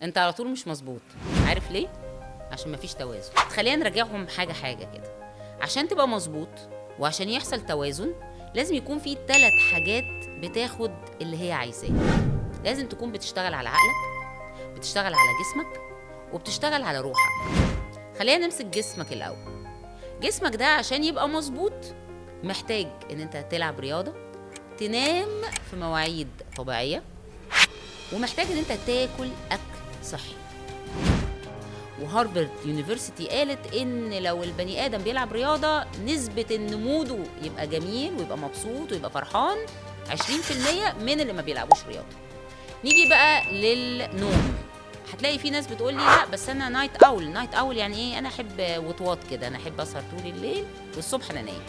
انت على طول مش مظبوط. عارف ليه؟ عشان مفيش توازن. خلينا نراجعهم حاجه حاجه كده. عشان تبقى مظبوط وعشان يحصل توازن لازم يكون في 3 حاجات بتاخد اللي هي عايزاه. لازم تكون بتشتغل على عقلك، بتشتغل على جسمك، وبتشتغل على روحك. خلينا نمسك جسمك الاول. جسمك ده عشان يبقى مظبوط محتاج ان انت تلعب رياضه، تنام في مواعيد طبيعيه، ومحتاج ان انت تاكل اكل صحي. وهارفارد يونيفرسيتي قالت ان لو البني ادم بيلعب رياضه نسبه ان موده يبقى جميل ويبقى مبسوط ويبقى فرحان 20% من اللي ما بيلعبوش رياضه. نيجي بقى للنوم. هتلاقي في ناس بتقول لي لا بس انا نايت اول يعني ايه؟ انا احب وطواط كده، انا احب اسهر طول الليل والصبح انا نايم.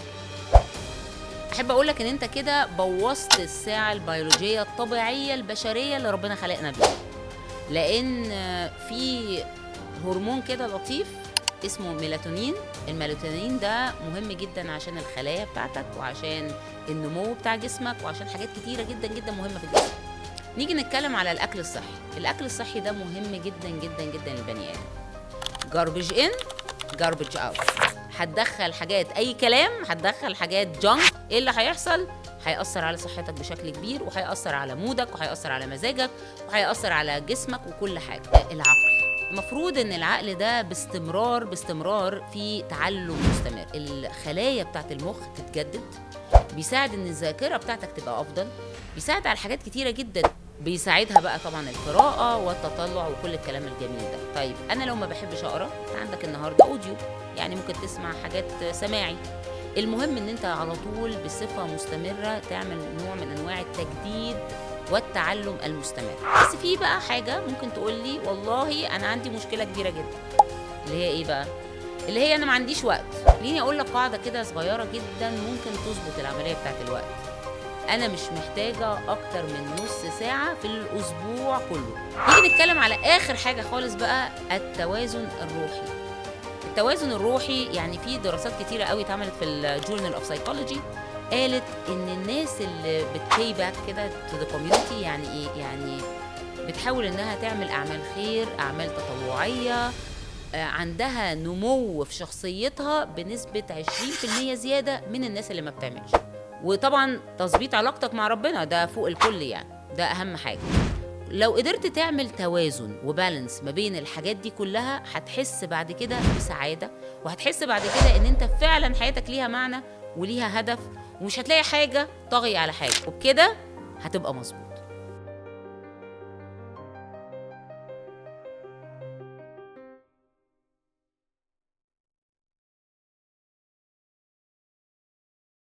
احب اقول لك ان انت كده بوظت الساعه البيولوجيه الطبيعيه البشريه اللي ربنا خلقنا بيها. لان في هرمون كده لطيف اسمه ميلاتونين. الميلاتونين ده مهم جدا عشان الخلايا بتاعتك وعشان النمو بتاع جسمك وعشان حاجات كتيره جدا جدا مهمه في الجسم. نيجي نتكلم على الاكل الصحي. الاكل الصحي ده مهم جدا جدا جدا للبني ادم. جاربج ان جاربج اوت. هتدخل حاجات اي كلام، هتدخل حاجات جانك، ايه اللي هيحصل؟ هيأثر على صحتك بشكل كبير، وهيأثر على مودك، وهيأثر على مزاجك، وهيأثر على جسمك وكل حاجه. العقل المفروض ان العقل ده باستمرار في تعلم مستمر. الخلايا بتاعت المخ تتجدد، بيساعد ان الذاكره بتاعتك تبقى افضل، بيساعد على حاجات كتيره جدا، بيساعدها بقى طبعا القراءه والتطلع وكل الكلام الجميل ده. طيب انا لو ما بحبش اقرا، عندك النهارده اوديو، يعني ممكن تسمع حاجات سماعي. المهم ان انت على طول بصفه مستمره تعمل نوع من انواع التجديد والتعلم المستمر. بس في بقى حاجه ممكن تقول لي والله انا عندي مشكله كبيره جدا، اللي هي ايه بقى؟ اللي هي انا ما عنديش وقت. خليني اقول لك قاعده كده صغيره جدا ممكن تظبط العمليه بتاعت الوقت. انا مش محتاجه اكتر من نص ساعه في الاسبوع كله. نيجي نتكلم على اخر حاجه خالص بقى، التوازن الروحي. التوازن الروحي يعني في دراسات كتيره قوي اتعملت في الجورنال اوف سايكولوجي، قالت ان الناس اللي بتباي باك كده تو ذا كوميونتي، يعني ايه؟ يعني بتحاول انها تعمل اعمال خير، اعمال تطوعيه، عندها نمو في شخصيتها بنسبه 20% زياده من الناس اللي ما بتعملش. وطبعا تظبيط علاقتك مع ربنا ده فوق الكل، يعني ده اهم حاجه. لو قدرت تعمل توازن وبالانس ما بين الحاجات دي كلها، هتحس بعد كده بسعاده، وهتحس بعد كده ان انت فعلا حياتك ليها معنى وليها هدف، ومش هتلاقي حاجه طاغيه على حاجه، وبكده هتبقى مظبوط.